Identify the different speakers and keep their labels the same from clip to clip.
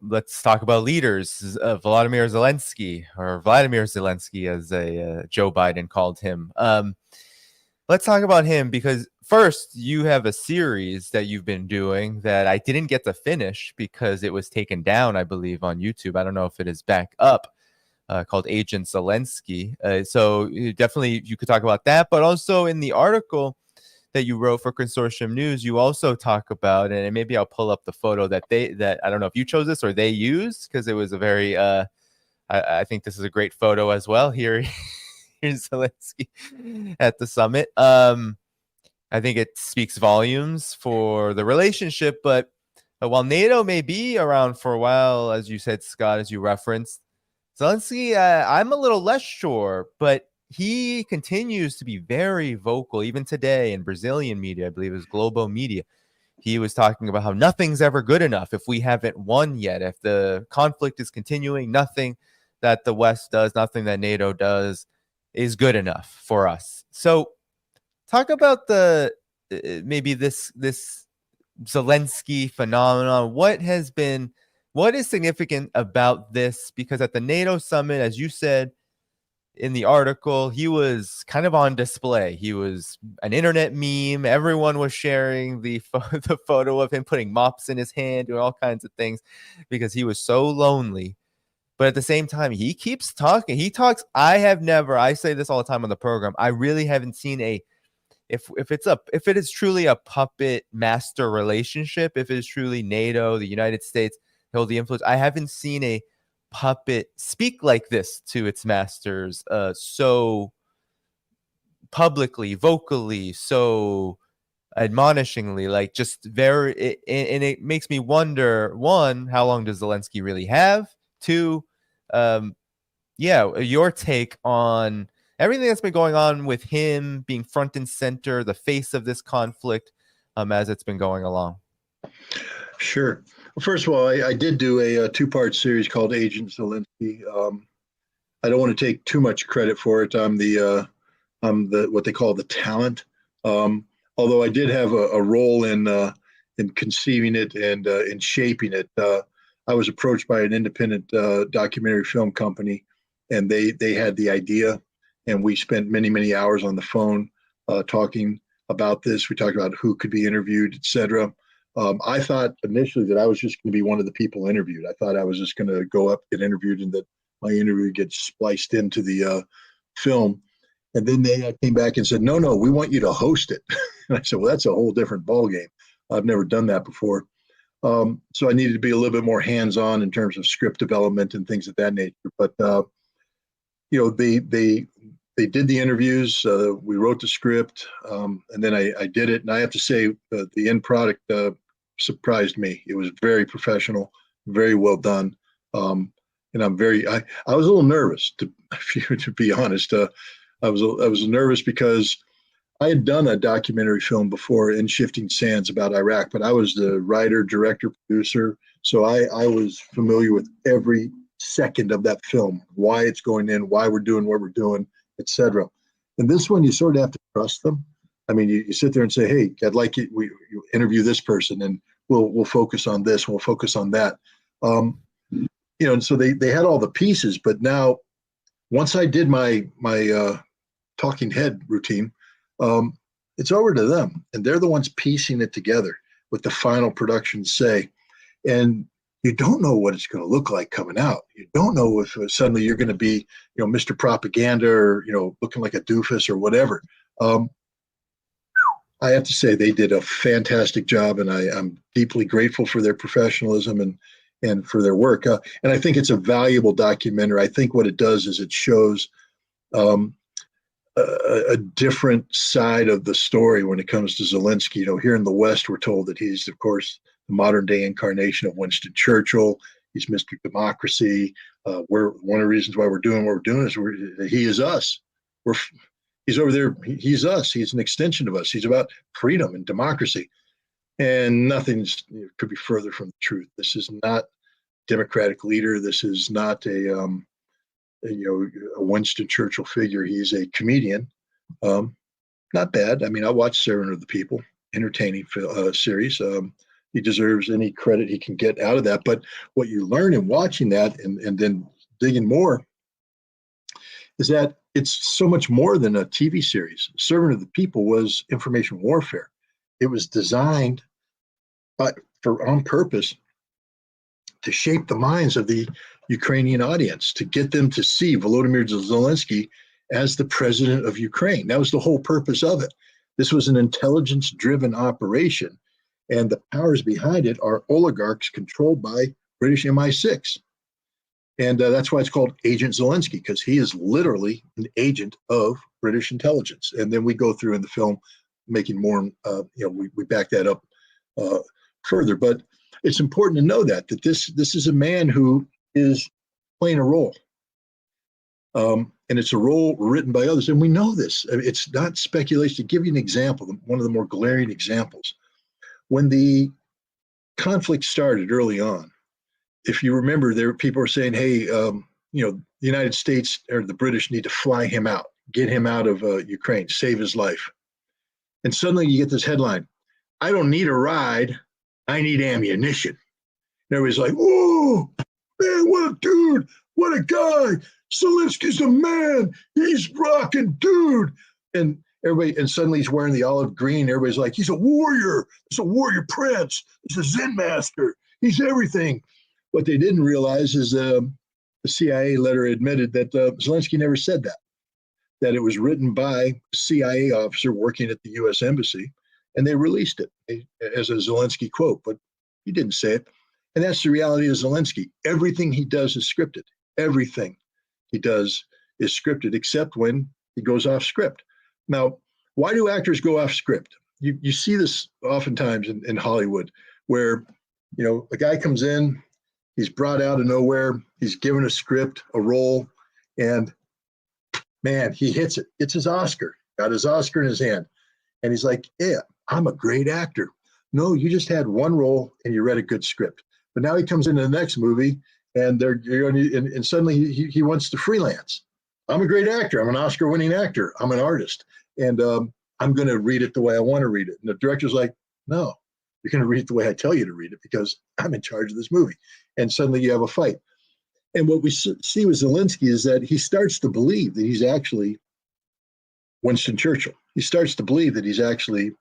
Speaker 1: let's talk about leaders. Vladimir Zelensky, as Joe Biden called him. Let's talk about him, because first, you have a series that you've been doing that I didn't get to finish because it was taken down, I believe, on YouTube. I don't know if it is back up, called Agent Zelensky. So definitely you could talk about that, but also in the article that you wrote for Consortium News, you also talk about, and maybe I'll pull up the photo that I don't know if you chose this or they used, because it was a very, I think this is a great photo as well. Here's Zelensky at the summit. I think it speaks volumes for the relationship, but while NATO may be around for a while, as you said, Scott, as you referenced, Zelensky, I'm a little less sure, but he continues to be very vocal, even today in Brazilian media. I believe it was Globo Media. He was talking about how nothing's ever good enough if we haven't won yet. If the conflict is continuing, nothing that the West does, nothing that NATO does is good enough for us. So talk about the maybe this Zelensky phenomenon. What is significant about this? Because at the NATO summit, as you said in the article, he was kind of on display. He was an internet meme. Everyone was sharing the photo of him putting mops in his hand, doing all kinds of things, because he was so lonely. But at the same time, he keeps talking. He talks. I say this all the time on the program, I really haven't seen if it is truly a puppet master relationship, if it is truly NATO, the United States held the influence, I haven't seen a puppet speak like this to its masters so publicly, vocally, so admonishingly, like just very, and it makes me wonder, one, how long does Zelensky really have? Two, your take on everything that's been going on with him being front and center, the face of this conflict, as it's been going along.
Speaker 2: Sure. Well, first of all, I did do a two-part series called Agent Zelensky. I don't want to take too much credit for it. I'm the what they call the talent. Although I did have a role in conceiving it and in shaping it. I was approached by an independent documentary film company, and they had the idea, and we spent many hours on the phone talking about this. We talked about who could be interviewed, etc. I thought initially that I was just going to be one of the people interviewed. I thought I was just going to go up, get interviewed, and that my interview gets spliced into the film. And then they came back and said, no, we want you to host it. And I said, well, that's a whole different ballgame. I've never done that before. So I needed to be a little bit more hands-on in terms of script development and things of that nature. But, they did the interviews. We wrote the script, and then I did it. And I have to say the end product surprised me. It was very professional, very well done. And I was a little nervous, to be honest. I was nervous because I had done a documentary film before in Shifting Sands about Iraq, but I was the writer, director, producer. So I was familiar with every second of that film, why it's going in, why we're doing what we're doing, etc. And this one, you sort of have to trust them. I mean, you sit there and say, hey, I'd like you interview this person, and we'll focus on this, we'll focus on that. And so they had all the pieces, but now once I did my talking head routine, it's over to them, and they're the ones piecing it together with the final production say. And you don't know what it's going to look like coming out. You don't know if suddenly you're going to be, Mr. Propaganda, or looking like a doofus or whatever. I have to say they did a fantastic job, and I'm deeply grateful for their professionalism and for their work. And I think it's a valuable documentary. I think what it does is it shows a different side of the story when it comes to Zelensky. Here in the West, we're told that he's, of course, the modern day incarnation of Winston Churchill. He's Mr. Democracy. We're one of the reasons why we're doing what we're doing is he is us. He's over there. He's us. He's an extension of us. He's about freedom and democracy. And nothing could be further from the truth. This is not democratic leader. This is not a Winston Churchill figure. He's a comedian. Not bad. I mean, I watched Servant of the People, entertaining series. he deserves any credit he can get out of that. But what you learn in watching that and then digging more is that it's so much more than a TV series. Servant of the People was information warfare. It was designed on purpose to shape the minds of the Ukrainian audience, to get them to see Volodymyr Zelensky as the president of Ukraine. That was the whole purpose of it. This was an intelligence-driven operation, and the powers behind it are oligarchs controlled by British MI6. And that's why it's called Agent Zelensky, because he is literally an agent of British intelligence. And then we go through in the film making more, we back that up further. But it's important to know that this is a man who is playing a role. And it's a role written by others. And we know this. I mean, it's not speculation. To give you an example, one of the more glaring examples, when the conflict started early on, if you remember, there people were saying, hey, the United States or the British need to fly him out, get him out of Ukraine, save his life. And suddenly you get this headline, I don't need a ride, I need ammunition. And everybody's like, whoa, man, what a dude, what a guy. Zelensky's a man, he's rocking dude. And everybody, and suddenly he's wearing the olive green. Everybody's like, he's a warrior, he's a warrior prince, he's a Zen master, he's everything. What they didn't realize is the CIA letter admitted that Zelensky never said that it was written by a CIA officer working at the U.S. Embassy, and they released it as a Zelensky quote, but he didn't say it. And that's the reality of Zelensky. Everything he does is scripted. Everything he does is scripted, except when he goes off script. Now, why do actors go off script? You see this oftentimes in Hollywood, where a guy comes in, he's brought out of nowhere, he's given a script, a role, and man, he hits it. It's his Oscar. Got his Oscar in his hand. And he's like, yeah, I'm a great actor. No, you just had one role and you read a good script. But now he comes into the next movie and and suddenly he wants to freelance. I'm a great actor. I'm an Oscar-winning actor. I'm an artist. And I'm going to read it the way I want to read it. And the director's like, no, you're going to read it the way I tell you to read it because I'm in charge of this movie. And suddenly you have a fight. And what we see with Zelensky is that he starts to believe that he's actually Winston Churchill. He starts to believe that he's actually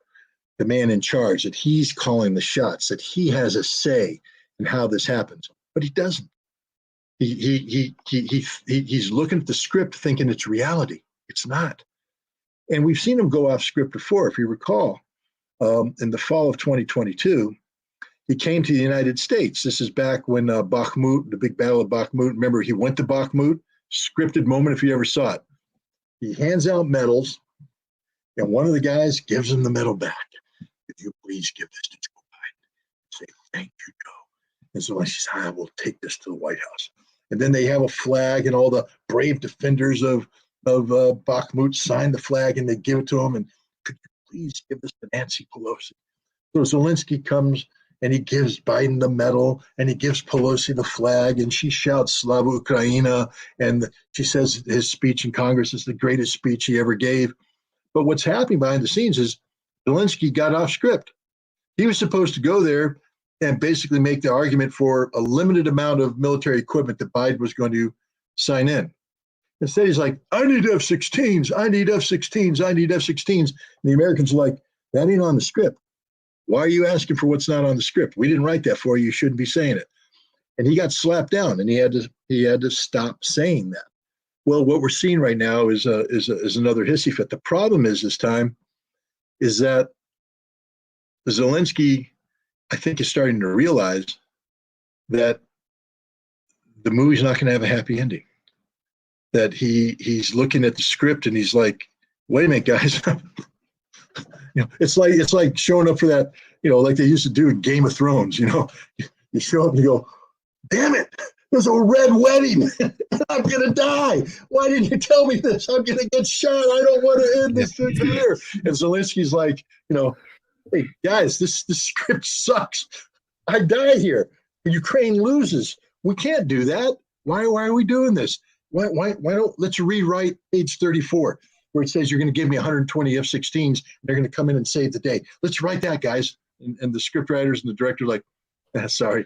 Speaker 2: the man in charge, that he's calling the shots, that he has a say in how this happens. But he doesn't. He's looking at the script thinking it's reality. It's not. And we've seen him go off script before. If you recall, in the fall of 2022, he came to the United States. This is back when Bakhmut, the big battle of Bakhmut. Remember, he went to Bakhmut, scripted moment if you ever saw it. He hands out medals, and one of the guys gives him the medal back. If you please give this to Joe Biden. Say, thank you, Joe. And so he says, I will take this to the White House. And then they have a flag, and all the brave defenders of Bakhmut sign the flag, and they give it to him. And could you please give this to Nancy Pelosi? So Zelensky comes, and he gives Biden the medal, and he gives Pelosi the flag, and she shouts Slava Ukraina, and she says his speech in Congress is the greatest speech he ever gave. But what's happening behind the scenes is Zelensky got off script. He was supposed to go there and basically make the argument for a limited amount of military equipment that Biden was going to sign in. Instead, he's like, I need F-16s, I need F-16s, I need F-16s. And the Americans are like, that ain't on the script. Why are you asking for what's not on the script? We didn't write that for you. You shouldn't be saying it. And he got slapped down, and he had to stop saying that. Well, what we're seeing right now is another hissy fit. The problem is this time is that Zelensky, I think, is starting to realize that the movie's not going to have a happy ending. That he's looking at the script and he's like, wait a minute, guys. It's like showing up for that, like they used to do in Game of Thrones. You show up and you go, damn it, there's a red wedding. I'm gonna die. Why didn't you tell me this? I'm gonna get shot. I don't want to end this career. And Zelensky's like, hey guys, this script sucks. I die here. Ukraine loses. We can't do that. Why are we doing this? Why don't let's rewrite page 34 where it says you're going to give me 120 F-16s and they're going to come in and save the day. Let's write that, guys. and the script writers and the director like, sorry,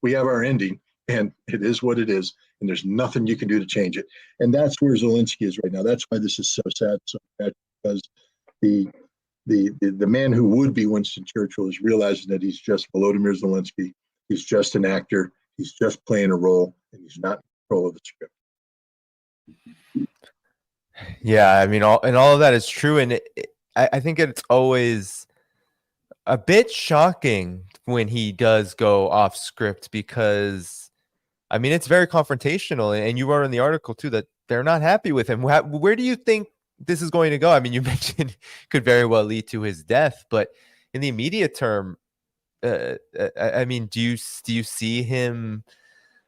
Speaker 2: we have our ending, and it is what it is, and there's nothing you can do to change it. And that's where Zelensky is right now. That's why this is so sad, so bad, because the man who would be Winston Churchill is realizing that he's just Volodymyr Zelensky. He's just an actor. He's just playing a role, and he's not in control of the script.
Speaker 1: Yeah, I mean, all of that is true, and I think it's always a bit shocking when he does go off script, because, I mean, it's very confrontational, and you wrote in the article too that they're not happy with him. Where do you think this is going to go? I mean, you mentioned could very well lead to his death, but in the immediate term, I mean, do you see him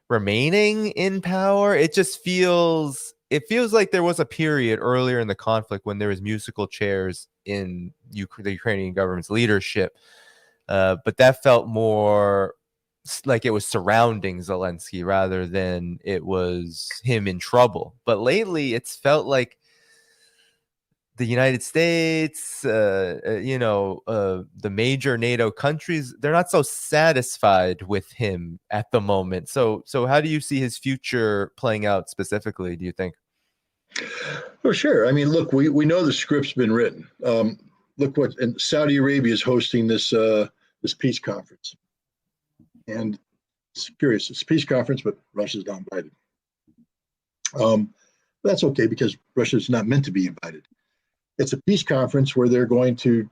Speaker 1: remaining in power? It feels like there was a period earlier in the conflict when there was musical chairs in the Ukrainian government's leadership, but that felt more like it was surrounding Zelensky rather than it was him in trouble. But lately, it's felt like the United States, the major NATO countries, they're not so satisfied with him at the moment. So how do you see his future playing out specifically, do you think?
Speaker 2: Well, sure. I mean, look, we know the script's been written. Look and Saudi Arabia is hosting this peace conference. And it's curious, it's a peace conference, but Russia's not invited. That's okay, because Russia's not meant to be invited. It's a peace conference where they're going to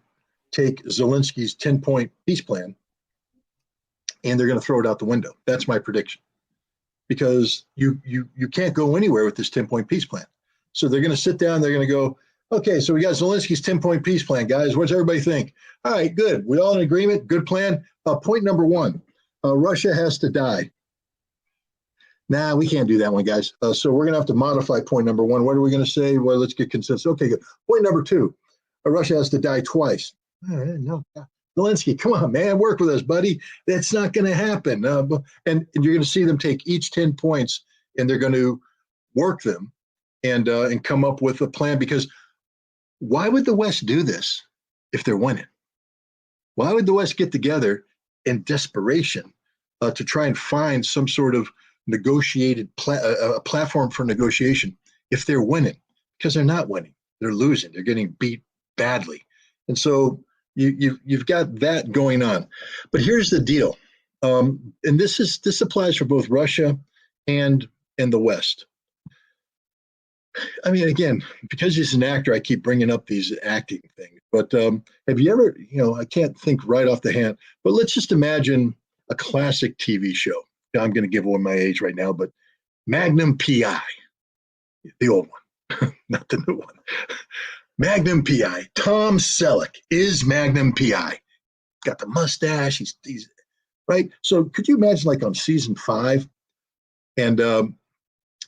Speaker 2: take Zelensky's 10-point peace plan and they're going to throw it out the window. That's my prediction, because you can't go anywhere with this 10-point peace plan. So they're going to sit down, they're going to go, okay, so we got Zelensky's 10-point peace plan, guys. What does everybody think? All right, good. We all in agreement? Good plan. Point number one, Russia has to die. Nah, we can't do that one, guys. So we're going to have to modify point number one. What are we going to say? Well, let's get consensus. Okay, good. Point number two, Russia has to die twice. No, Zelensky, come on, man, work with us, buddy. That's not going to happen. And you're going to see them take each 10 points, and they're going to work them and come up with a plan. Because why would the West do this if they're winning? Why would the West get together in desperation to try and find some sort of negotiated platform for negotiation if they're winning? Because they're not winning, they're losing, they're getting beat badly. And so you've got that going on. But here's the deal, and this applies for both Russia and the West. I mean, again, because he's an actor, I keep bringing up these acting things. But have you ever, I can't think right off the hand, but let's just imagine a classic TV show. I'm going to give away my age right now, but Magnum PI, the old one, not the new one. Magnum PI. Tom Selleck is Magnum PI. Got the mustache. He's right. So could you imagine, like, on season 5, and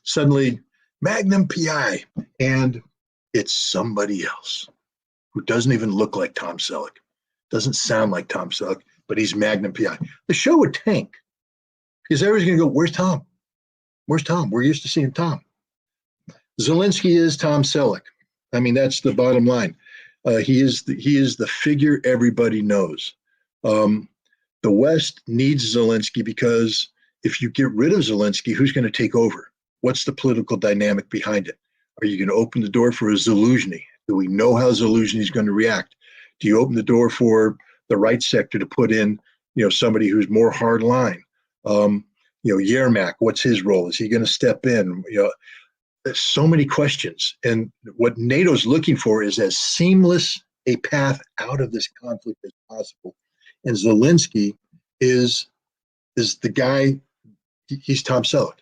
Speaker 2: suddenly Magnum PI, and it's somebody else who doesn't even look like Tom Selleck, doesn't sound like Tom Selleck, but he's Magnum PI. The show would tank, because everybody's going to go, where's Tom? Where's Tom? We're used to seeing Tom. Zelensky is Tom Selleck. I mean, that's the bottom line. He is the figure everybody knows. The West needs Zelensky, because if you get rid of Zelensky, who's going to take over? What's the political dynamic behind it? Are you going to open the door for a Zelensky? Do we know how Zelensky is going to react? Do you open the door for the right sector to put in, somebody who's more hard line? Yermak, what's his role? Is he going to step in? There's so many questions. And what NATO's looking for is as seamless a path out of this conflict as possible. And Zelensky is the guy. He's Tom Selleck.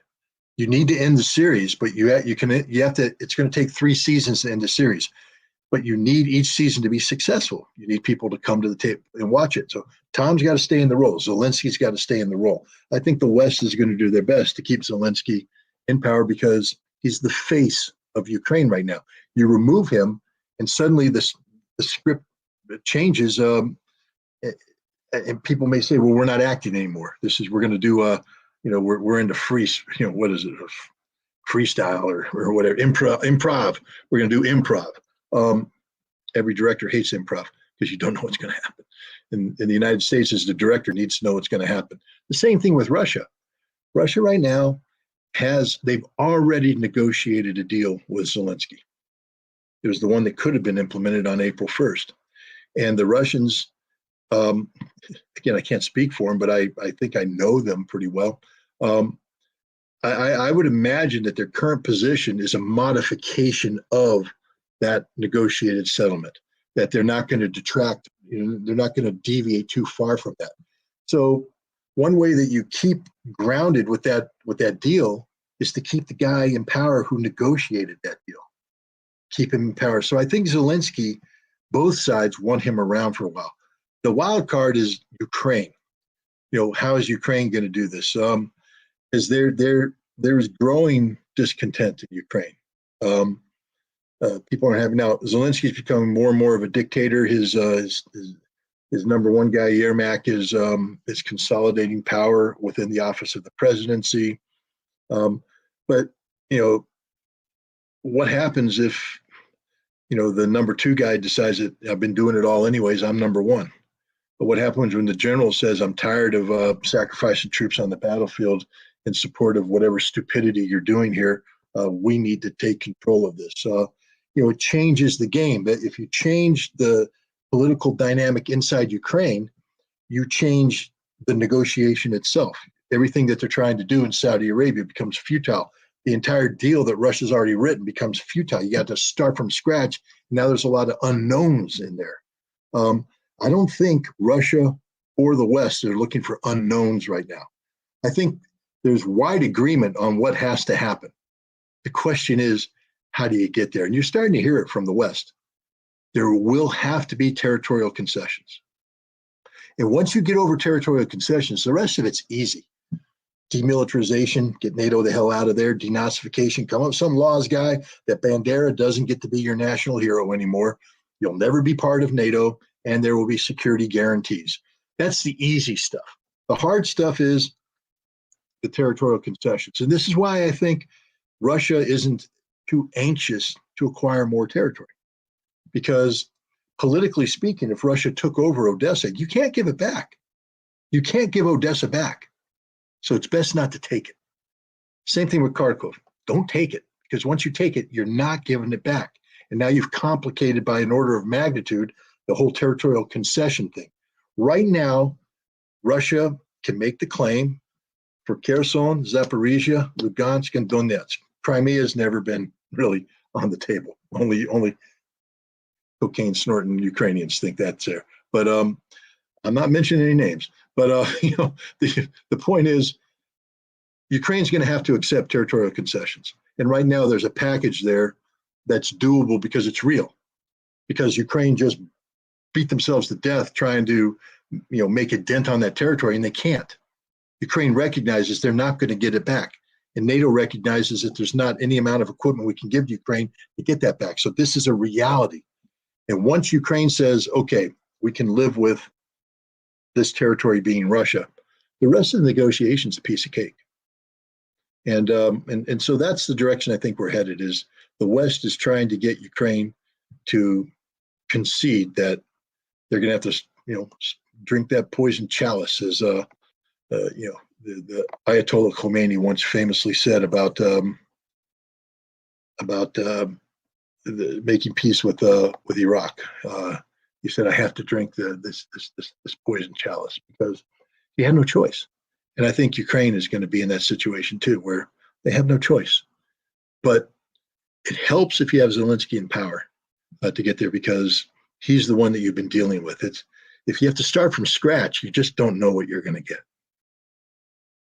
Speaker 2: You need to end the series, but you have to. It's going to take 3 seasons to end the series, but you need each season to be successful. You need people to come to the table and watch it. So Tom's got to stay in the role. Zelensky's got to stay in the role. I think the West is going to do their best to keep Zelensky in power, because he's the face of Ukraine right now. You remove him, and suddenly the script changes, and people may say, "Well, we're not acting anymore. We're going to do we're into what is it, freestyle or whatever, improv. We're going to do improv." Every director hates improv, because you don't know what's going to happen. and the United States as the director needs to know what's going to happen. The same thing with Russia. Russia right now they've already negotiated a deal with Zelensky. It was the one that could have been implemented on April 1st. And the Russians, again, I can't speak for them, but I think I know them pretty well. I would imagine that their current position is a modification of that negotiated settlement, that they're not going to detract, they're not going to deviate too far from that. So one way that you keep grounded with that deal is to keep the guy in power who negotiated that deal. Keep him in power. So I think Zelensky, both sides want him around for a while. The wild card is Ukraine. How is Ukraine going to do this? Is there's growing discontent in Ukraine. People aren't happy now. Zelensky's becoming more and more of a dictator. His number one guy, Yermak, is consolidating power within the office of the presidency. But what happens if the number two guy decides that I've been doing it all anyways, I'm number one? But what happens when the general says, I'm tired of sacrificing troops on the battlefield in support of whatever stupidity you're doing here? We need to take control of this. It changes the game. But if you change the political dynamic inside Ukraine, you change the negotiation itself. Everything that they're trying to do in Saudi Arabia becomes futile. The entire deal that Russia's already written becomes futile. You got to start from scratch. Now there's a lot of unknowns in there. I don't think Russia or the West are looking for unknowns right now. I think there's wide agreement on what has to happen. The question is, how do you get there? And you're starting to hear it from the West. There will have to be territorial concessions. And once you get over territorial concessions, the rest of it's easy. Demilitarization, get NATO the hell out of there, denazification, come up with some laws, guy, that Bandera doesn't get to be your national hero anymore. You'll never be part of NATO, and there will be security guarantees. That's the easy stuff. The hard stuff is the territorial concessions. And this is why I think Russia isn't too anxious to acquire more territory. Because politically speaking, if Russia took over Odessa, you can't give it back. You can't give Odessa back. So it's best not to take it. Same thing with Kharkov. Don't take it, because once you take it, you're not giving it back. And now you've complicated by an order of magnitude the whole territorial concession thing. Right now, Russia can make the claim for Kherson, Zaporizhia, Lugansk, and Donetsk. Crimea has never been really on the table. Only cocaine snorting Ukrainians think that's there. But I'm not mentioning any names. But the point is, Ukraine's going to have to accept territorial concessions. And right now, there's a package there that's doable because it's real. Because Ukraine just beat themselves to death trying to, make a dent on that territory, and they can't. Ukraine recognizes they're not going to get it back. And NATO recognizes that there's not any amount of equipment we can give to Ukraine to get that back. So this is a reality. And once Ukraine says, okay, we can live with this territory being Russia, the rest of the negotiations a piece of cake. And so that's the direction I think we're headed, is the West is trying to get Ukraine to concede that they're going to have to, drink that poison chalice, as the Ayatollah Khomeini once famously said about making peace with Iraq. He said, "I have to drink this poison chalice," because he had no choice. And I think Ukraine is going to be in that situation too, where they have no choice. But it helps if you have Zelensky in power to get there, because he's the one that you've been dealing with. If you have to start from scratch, you just don't know what you're going to get.